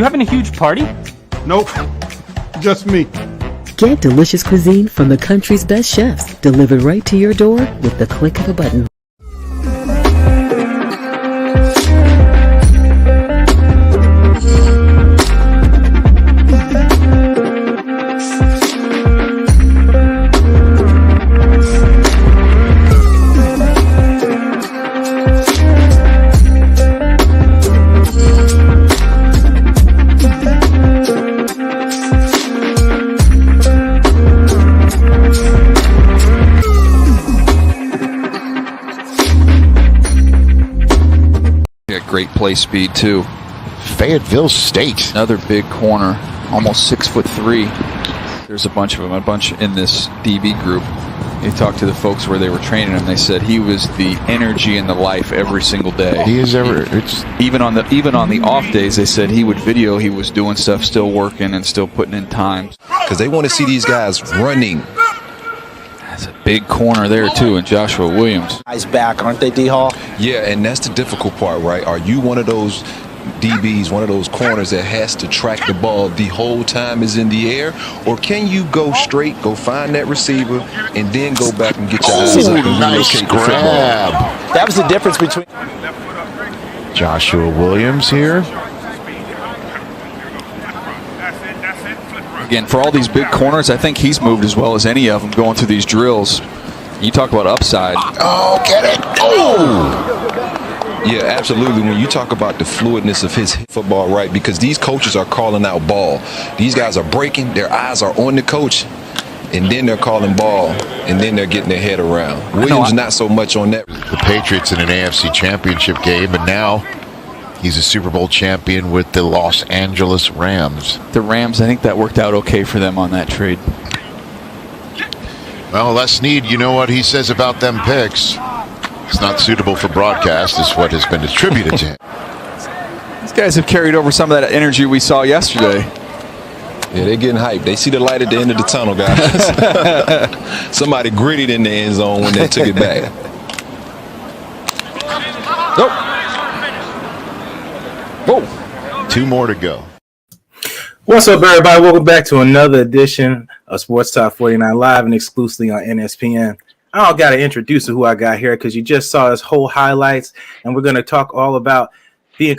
You having a huge party? Nope, just me. Get delicious cuisine from the country's best chefs, delivered right to your door with the click of a button. Great play speed too. Fayetteville State, Another big corner, almost 6'3". There's a bunch of them, a bunch in this DB group. You talked to the folks where they were training him. They said he was the energy and the life every single day. He is ever. It's even on the off days. They said he would video. He was doing stuff, still working and still putting in time. Because they want to see these guys running. That's a big corner there too, and Joshua Williams. Guys back, aren't they, D-Hall? Yeah, and that's the difficult part, right? Are you one of those DBs, one of those corners that has to track the ball the whole time is in the air? Or can you go straight, go find that receiver, and then go back and get your eyes up and nice relocate the football? grab. That was the difference between... Joshua Williams here. Again, for all these big corners, I think he's moved as well as any of them going through these drills. You talk about upside. Oh, get it. Oh! Yeah, absolutely. When you talk about the fluidness of his football, right, because these coaches are calling out ball. These guys are breaking, their eyes are on the coach, and then they're calling ball, and then they're getting their head around. Williams not so much on that. The Patriots in an AFC championship game, and now he's a Super Bowl champion with the Los Angeles Rams. The Rams, I think that worked out okay for them on that trade. Well, Les Snead, you know what he says about them picks. It's not suitable for broadcast, is what has been attributed to him. These guys have carried over some of that energy we saw yesterday. Yeah, they're getting hyped. They see the light at the end of the tunnel, guys. Somebody gritted in the end zone when they took it back. Nope. Whoa. 2 more to go. What's up, everybody? Welcome back to another edition of Sports Talk 49 live and exclusively on NSPN. I don't got to introduce who I got here because you just saw his whole highlights, and we're going to talk all about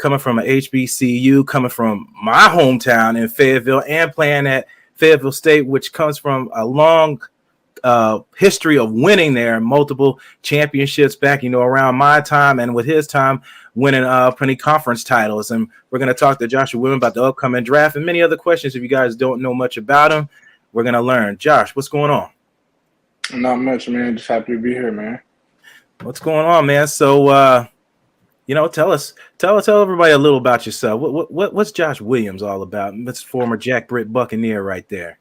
coming from an HBCU, coming from my hometown in Fayetteville, and playing at Fayetteville State, which comes from a long history of winning there, multiple championships back, around my time and with his time, winning plenty conference titles. And we're going to talk to Joshua Williams about the upcoming draft and many other questions. If you guys don't know much about him, we're going to learn. Josh, what's going on? Not much, man. Just happy to be here, man. What's going on, man? So, tell everybody a little about yourself. What's Josh Williams all about? That's former Jack Britt Buccaneer right there.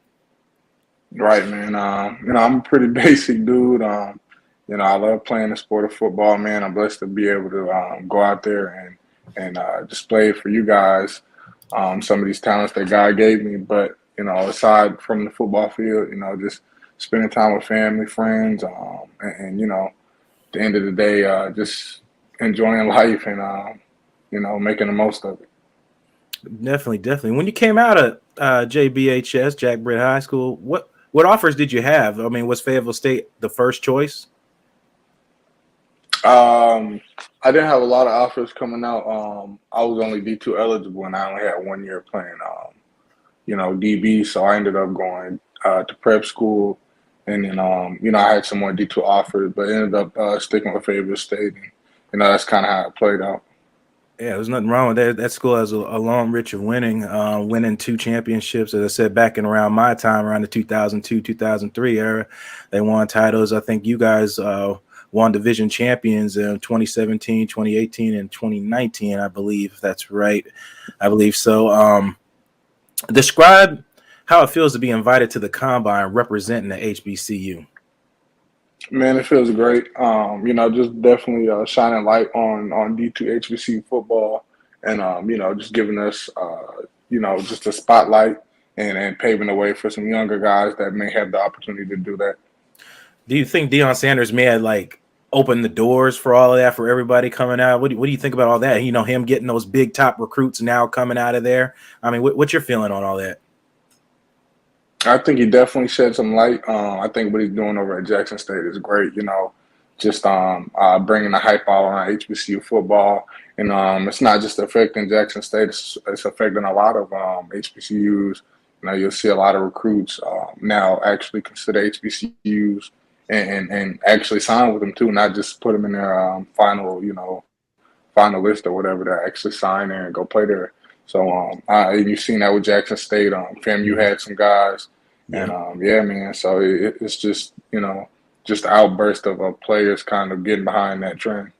Right, man. I'm a pretty basic dude. I love playing the sport of football, man. I'm blessed to be able to go out there and display for you guys some of these talents that God gave me. But, aside from the football field, just spending time with family, friends, and at the end of the day, just enjoying life and, making the most of it. Definitely. When you came out of JBHS, Jack Britt High School, what offers did you have? I mean, was Fayetteville State the first choice? I didn't have a lot of offers coming out. I was only D2 eligible, and I only had 1 year playing, DB. So I ended up going to prep school, and then, I had some more D2 offers, but ended up sticking with Fayetteville State. And, that's kind of how it played out. Yeah, there's nothing wrong with that. That school has a long rich of winning 2 championships. As I said, back in around my time, around the 2002, 2003 era, they won titles. I think you guys won division champions in 2017, 2018, and 2019, I believe. That's right. I believe so. Describe how it feels to be invited to the Combine representing the HBCU. Man, it feels great. Just definitely shining light on D2 HBCU football and, just giving us, just a spotlight and paving the way for some younger guys that may have the opportunity to do that. Do you think Deion Sanders may have opened the doors for all of that for everybody coming out. What do you think about all that? You know, him getting those big top recruits now coming out of there. I mean, what's your feeling on all that? I think he definitely shed some light. I think what he's doing over at Jackson State is great. You know, just bringing the hype all around HBCU football, and it's not just affecting Jackson State; it's affecting a lot of HBCUs. You know, you'll see a lot of recruits now actually consider HBCUs and actually sign with them too, not just put them in their final list or whatever. They actually sign there and go play there. So you've seen that with Jackson State. FAMU had some guys, and man. So it's just just outburst of players kind of getting behind that trend.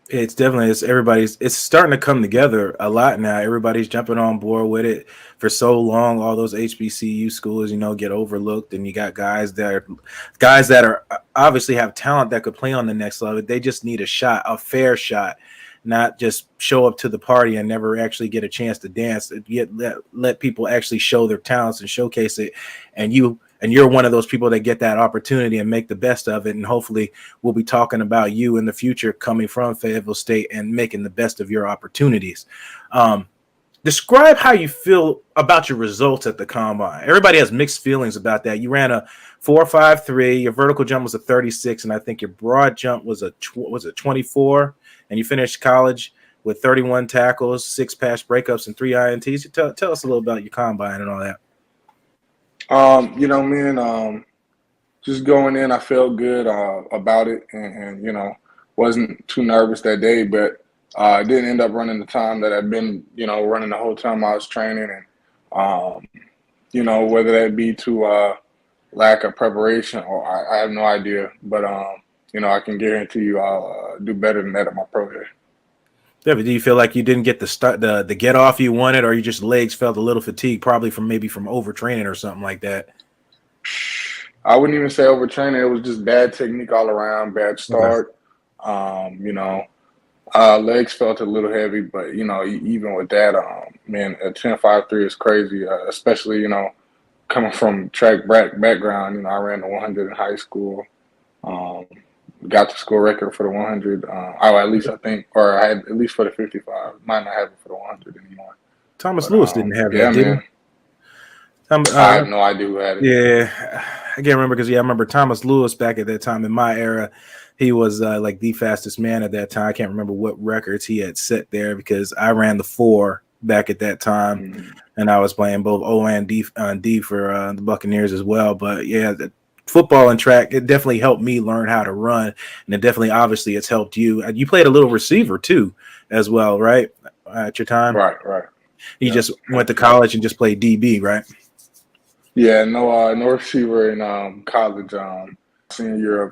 It's definitely it's starting to come together a lot now. Everybody's jumping on board with it. For so long, all those HBCU schools, get overlooked, and you got guys that are obviously have talent that could play on the next level. They just need a fair shot, not just show up to the party and never actually get a chance to dance. Let people actually show their talents and showcase it, and you're one of those people that get that opportunity and make the best of it. And hopefully we'll be talking about you in the future coming from Fayetteville State and making the best of your opportunities. Describe how you feel about your results at the combine. Everybody has mixed feelings about that. You ran a 4.53, your vertical jump was a 36, and I think your broad jump was a 24, and you finished college with 31 tackles, 6 pass breakups, and 3 INTs. Tell us a little about your combine and all that. Just going in, I felt good about it, and wasn't too nervous that day, but I didn't end up running the time that I've been, running the whole time I was training, and whether that be to lack of preparation or I have no idea, but I can guarantee you I'll do better than that at my pro day. Yeah, but do you feel like you didn't get the get off you wanted, or you just legs felt a little fatigued, probably from overtraining or something like that? I wouldn't even say overtraining. It was just bad technique all around, bad start. Okay. Legs felt a little heavy, but even with that, man, a 10.53 is crazy, especially coming from track background. I ran the 100 in high school. Got the school record for the 100. At least I think, or I had at least for the 55. Might not have it for the 100 anymore. Thomas Lewis didn't have that, yeah, did he? I have no idea who had it. Yeah, I can't remember because I remember Thomas Lewis back at that time in my era. He was like the fastest man at that time. I can't remember what records he had set there because I ran the 4 back at that time, and I was playing both O and D for the Buccaneers as well. But yeah, the football and track, it definitely helped me learn how to run, and it definitely, obviously, it's helped you. You played a little receiver too, as well, right? At your time, right. You just went to college and just played DB, right? Yeah, no receiver in college. Senior year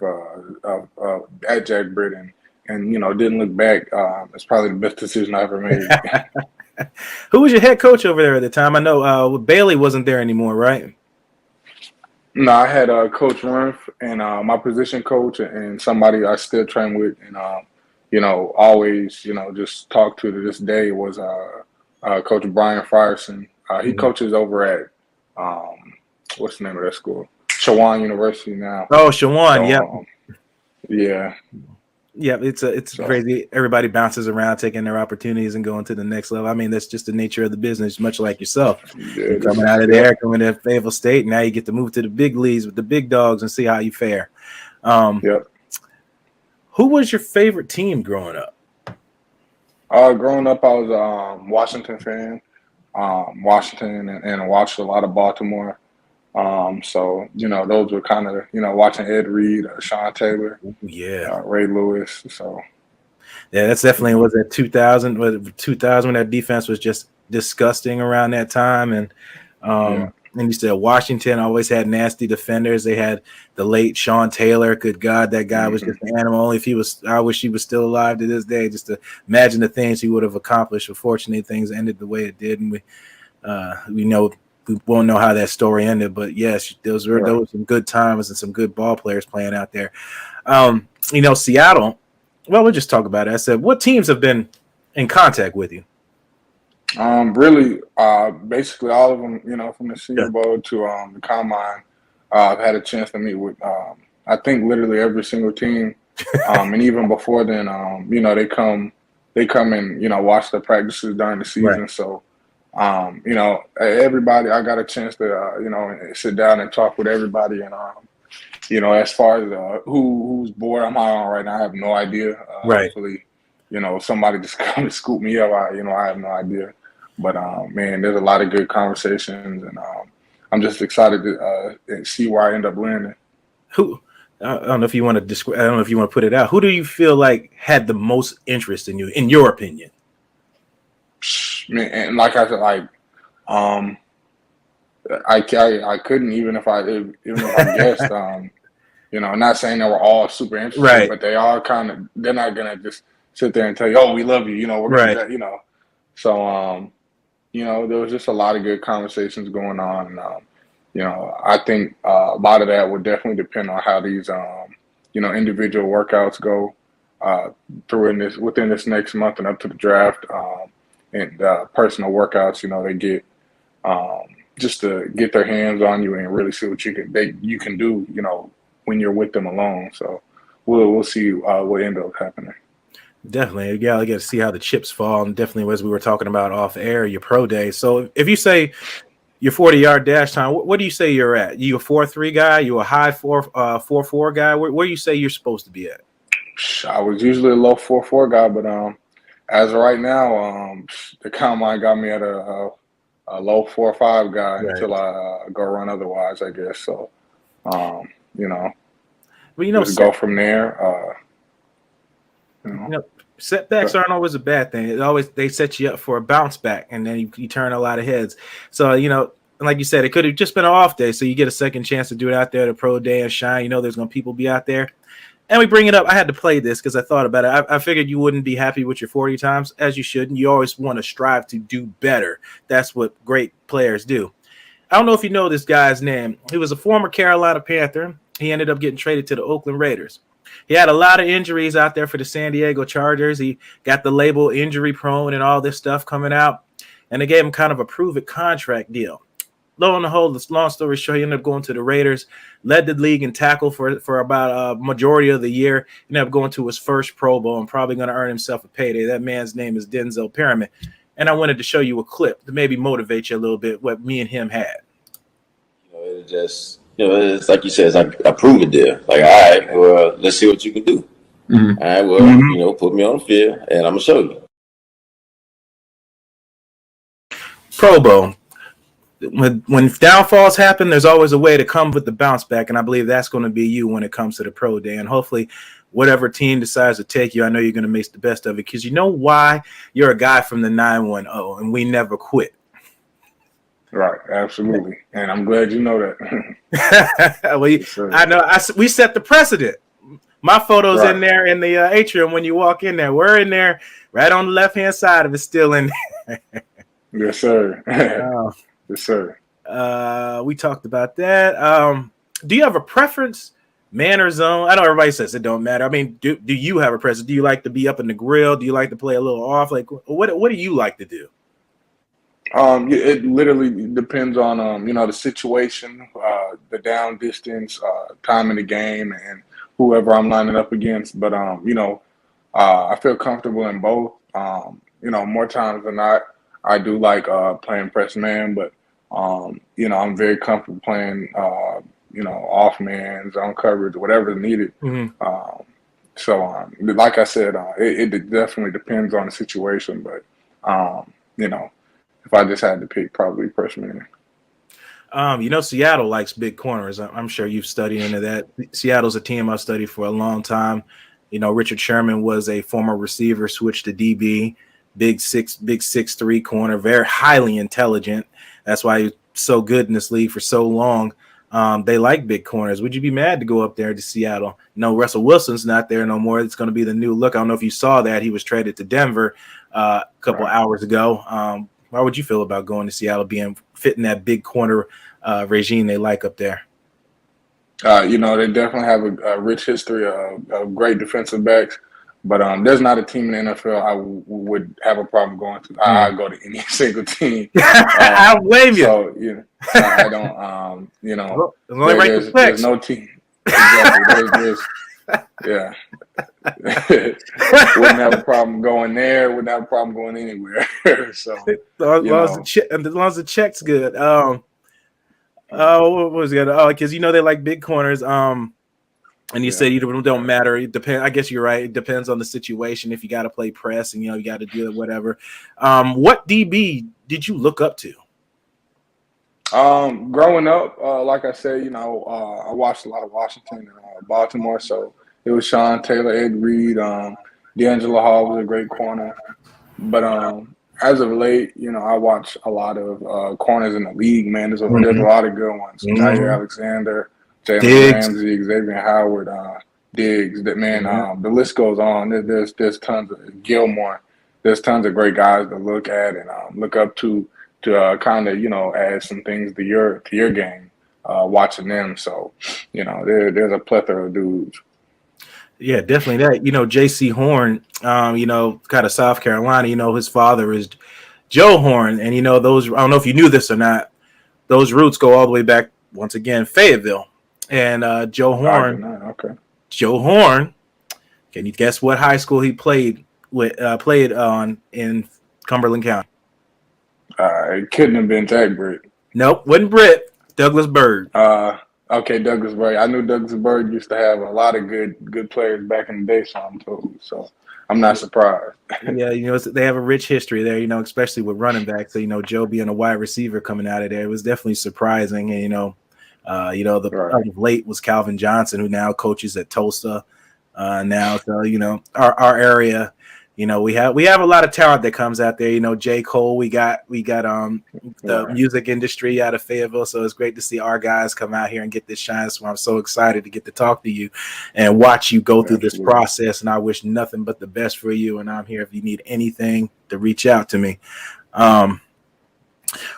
of at Jack Britton, and didn't look back. It's probably the best decision I ever made. Who was your head coach over there at the time? I know Bailey wasn't there anymore, right? No, I had Coach Renf and my position coach and somebody I still train with, and always just talk to this day was Coach Brian Frierson. He coaches over at what's the name of that school? Shawan University now. Oh, Shawan, yeah. Yeah, it's crazy. Everybody bounces around, taking their opportunities and going to the next level. I mean, that's just the nature of the business, much like yourself. You're coming out of there, coming to Fayetteville State, now you get to move to the big leagues with the big dogs and see how you fare. Who was your favorite team growing up? Growing up, I was a Washington fan. Washington and watched a lot of Baltimore. So those were kind of watching Ed Reed, Sean Taylor, Ray Lewis. So yeah, that's definitely was that 2000 when that defense was just disgusting around that time, and you said Washington always had nasty defenders. They had the late Sean Taylor. Good God, that guy was just an animal. Only if he was, I wish he was still alive to this day. Just to imagine the things he would have accomplished. Unfortunately, things ended the way it did, and we won't know how that story ended, but yes, those were some good times and some good ball players playing out there. Seattle. Well, we'll just talk about it. I said, what teams have been in contact with you? Really, basically all of them. From the Senior Bowl to the Combine, I've had a chance to meet with. I think literally every single team And even before then, you know, they come and, you know, watch the practices during the season. Right. So, you know, everybody, I got a chance to, you know, sit down and talk with everybody. And, you know, as far as whose board I'm on right now, I have no idea. Right. Hopefully, you know, somebody just come and scoop me up. I have no idea. But, man, there's a lot of good conversations. And I'm just excited to see where I end up landing. Who? I don't know if you want to describe. I don't know if you want to put it out. Who do you feel like had the most interest in you, in your opinion? Man, and like I said, like I couldn't even if I guessed. You know, I'm not saying they were all super interested, Right. but they all they're not gonna just sit there and tell you, "Oh, we love you." You know, we're gonna, you know. So you know, there was just a lot of good conversations going on. And, you know, I think a lot of that would definitely depend on how these, you know, individual workouts go within this next month and up to the draft, and personal workouts. You know, they get just to get their hands on you and really see what you can do. You know, when you're with them alone. So we'll see what ends up happening. Definitely, you gotta get to see how the chips fall, and definitely as we were talking about off air, your pro day. So if you say your 40-yard dash time, what do you say you're at? You a 4.3 guy? You a high 4.4 guy? Where do you say you're supposed to be at? I was usually a low 4.4 guy, but as of right now, the combine got me at a low 4.5 guy until I go run otherwise, I guess. So, you know, well, you know, just go from there. You know, setbacks aren't always a bad thing. They set you up for a bounce back, and then you turn a lot of heads. So, you know, like you said, it could have just been an off day, so you get a second chance to do it out there, the pro day, and shine. You know, there's gonna people be out there, and we bring it up. I had to play this because I thought about it. I figured you wouldn't be happy with your 40 times, as you shouldn't. You always want to strive to do better. That's what great players do. I don't know if you know this guy's name. He was a former Carolina Panther. He ended up getting traded to the Oakland Raiders. He had a lot of injuries out there for the San Diego Chargers. He got the label injury prone and all this stuff coming out, and they gave him kind of a prove-it contract deal. Lo and behold, long story short, he ended up going to the Raiders, led the league in tackle for about a majority of the year, ended up going to his first Pro Bowl and probably going to earn himself a payday. That man's name is Denzel Perriman, and I wanted to show you a clip to maybe motivate you a little bit what me and him had. You know, it just... You know, it's like you said, it's like a prove-it deal. Like, all right, well, let's see what you can do. Mm-hmm. All right, well, you know, put me on the field, and I'm going to show you. Pro Bowl. When downfalls happen, there's always a way to come with the bounce back, and I believe that's going to be you when it comes to the pro day. And hopefully, whatever team decides to take you, I know you're going to make the best of it, because you know why? You're a guy from the 910, and we never quit. Right, absolutely, and I'm glad you know that. Well, I know we set the precedent. My photo's in there in the atrium when you walk in there. We're in there, right on the left-hand side of it, still in there. Yes, sir. Yes, sir. We talked about that. Do you have a preference, man or zone? I know everybody says it don't matter. I mean, do you have a preference? Do you like to be up in the grill? Do you like to play a little off? Like, what do you like to do? It literally depends on, you know, the situation, the down distance, time in the game, and whoever I'm lining up against. But, you know, I feel comfortable in both. You know, more times than not, I do like playing press man, but, you know, I'm very comfortable playing, you know, off man, zone coverage, whatever is needed. Mm-hmm. So, like I said, it definitely depends on the situation, but, you know, if I just had to pick, probably freshman. You know, Seattle likes big corners. I'm sure you've studied into that. Seattle's a team I've studied for a long time. You know, Richard Sherman was a former receiver, switched to DB, big 6'3" corner, very highly intelligent. That's why he's so good in this league for so long. They like big corners. Would you be mad to go up there to Seattle? No, Russell Wilson's not there no more. It's going to be the new look. I don't know if you saw that. He was traded to Denver a couple hours ago. How would you feel about going to Seattle, fitting that big corner regime they like up there? You know, they definitely have a rich history of great defensive backs, but there's not a team in the NFL I would have a problem going to. I'd go to any single team. I blame you. So, you know, I don't, you know, there's no team. Exactly. Yeah. Wouldn't have a problem going there. Wouldn't have a problem going anywhere. So, as long as the check's good. What was it? Oh, because they like big corners. And you said you don't matter. It depends. I guess you're right. It depends on the situation. If you got to play press and you got to do it, whatever. What DB did you look up to? Growing up, like I said, I watched a lot of Washington and Baltimore. So it was Sean Taylor, Ed Reed, D'Angelo Hall was a great corner. But as of late, I watch a lot of corners in the league. Man, there's a lot of good ones. Jair Alexander, Jalen Ramsey, Xavier Howard, Diggs. That man, the list goes on. There's tons of Gilmore. There's tons of great guys to look at and look up to kind of add some things to your game. Watching them, so there's a plethora of dudes. Yeah, definitely that. J.C. Horn, kind of South Carolina. His father is Joe Horn, and those. I don't know if you knew this or not. Those roots go all the way back once again, Fayetteville, and Joe Horn. Okay. Joe Horn. Can you guess what high school he played on in Cumberland County? It couldn't have been Jack Britt. Nope, wasn't Britt. Douglas Byrd. Okay, Douglas Byrd. I knew Douglas Byrd used to have a lot of good players back in the day, so I'm told. So I'm not surprised. Yeah, they have a rich history there, especially with running backs. So, Joe being a wide receiver coming out of there, it was definitely surprising. And, the late was Calvin Johnson, who now coaches at Tulsa now. So, our area, we have a lot of talent that comes out there. J. Cole, we got the music industry out of Fayetteville, so it's great to see our guys come out here and get this shine. So I'm so excited to get to talk to you and watch you go through this process. And I wish nothing but the best for you. And I'm here if you need anything to reach out to me. What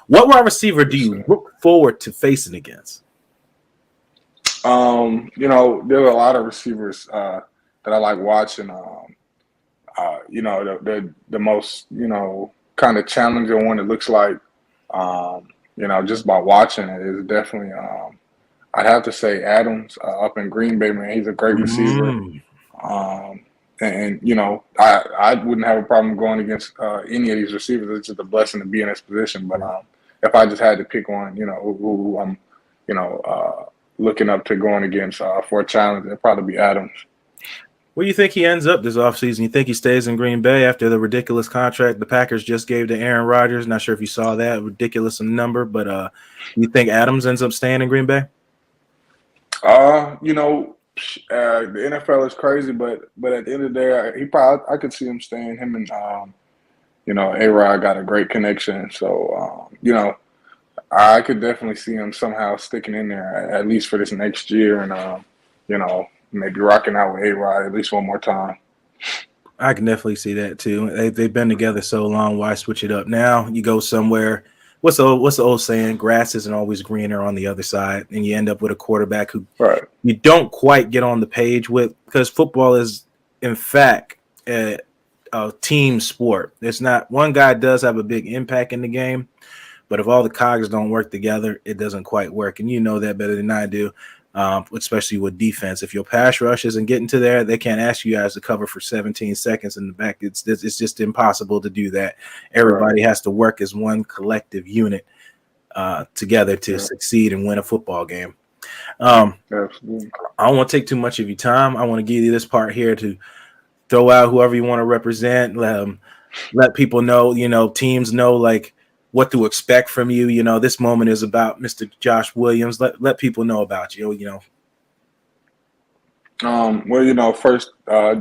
wide receiver do you look forward to facing against? There are a lot of receivers that I like watching. The most, kind of challenging one, it looks like, just by watching it is definitely, I'd have to say Adams up in Green Bay, man. He's a great receiver. I wouldn't have a problem going against any of these receivers. It's just a blessing to be in this position. But if I just had to pick one, who I'm, looking up to going against for a challenge, it'd probably be Adams. Where do you think he ends up this offseason? You think he stays in Green Bay after the ridiculous contract the Packers just gave to Aaron Rodgers? Not sure if you saw that. Ridiculous number, but you think Adams ends up staying in Green Bay? The NFL is crazy, but at the end of the day, I could see him staying. Him and A-Rod got a great connection. So I could definitely see him somehow sticking in there at least for this next year, and maybe rocking out with A-Rod at least one more time. I can definitely see that too. They've been together so long. Why switch it up now? You go somewhere. What's the old saying? Grass isn't always greener on the other side, and you end up with a quarterback who you don't quite get on the page with, because football is, in fact, a team sport. It's not one guy does have a big impact in the game, but if all the cogs don't work together, it doesn't quite work, and you know that better than I do. Especially with defense. If your pass rush isn't getting to there, they can't ask you guys to cover for 17 seconds in the back. It's just impossible to do that. Everybody has to work as one collective unit together to succeed and win a football game. Absolutely. I don't want to take too much of your time. I want to give you this part here to throw out whoever you want to represent. Let people know, teams know like what to expect from you. This moment is about Mr. Josh Williams. Let people know about you. First,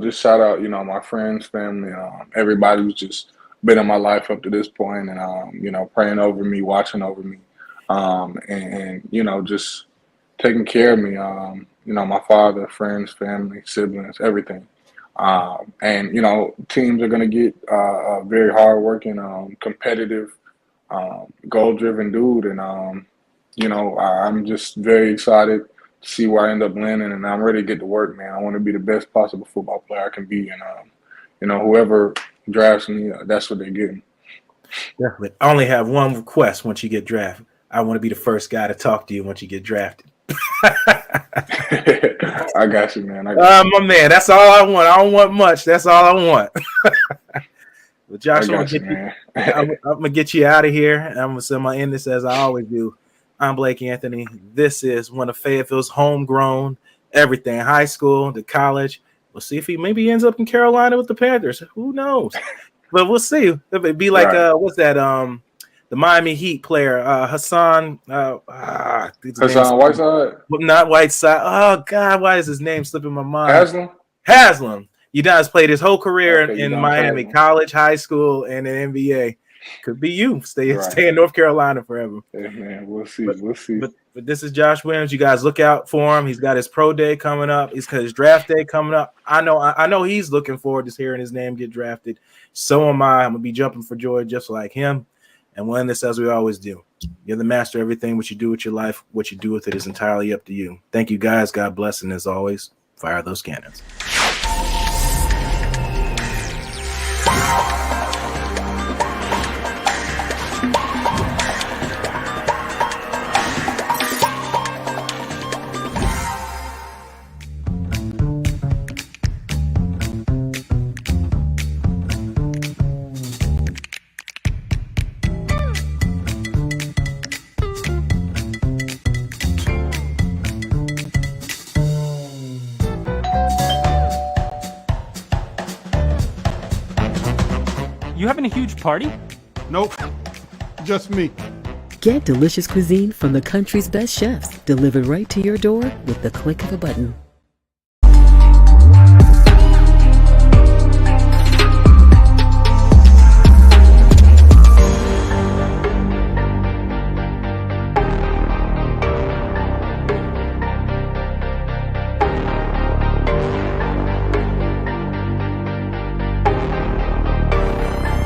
just shout out, my friends, family, everybody who's just been in my life up to this point, and praying over me, watching over me, and just taking care of me. My father, friends, family, siblings, everything. Teams are gonna get very hardworking, competitive, goal-driven dude, and I'm just very excited to see where I end up landing, and I'm ready to get to work, man. I want to be the best possible football player I can be, and whoever drafts me, that's what they're getting. Definitely. I only have one request once you get drafted. I want to be the first guy to talk to you once you get drafted. I got you, man. My man, that's all I want. I don't want much. That's all I want. But Josh, I'm gonna get you out of here. I'm gonna end this as I always do. I'm Blake Anthony. This is one of Fayetteville's homegrown everything, high school to college. We'll see if he maybe ends up in Carolina with the Panthers. Who knows? But we'll see. It'd be like what's that? The Miami Heat player, Hassan. Hassan Whiteside. Not Whiteside. Oh God, why is his name slipping my mind? Haslam. Udonis played his whole career in Miami, college, high school, and in NBA. Could be you. Stay in North Carolina forever. Hey, man, we'll see. But this is Josh Williams. You guys look out for him. He's got his pro day coming up. He's got his draft day coming up. I know he's looking forward to hearing his name get drafted. So am I. I'm gonna be jumping for joy just like him. And we'll end this as we always do. You're the master of everything. What you do with your life, what you do with it is entirely up to you. Thank you, guys. God bless. And as always, fire those cannons. You having a huge party? Nope, just me. Get delicious cuisine from the country's best chefs delivered right to your door with the click of a button.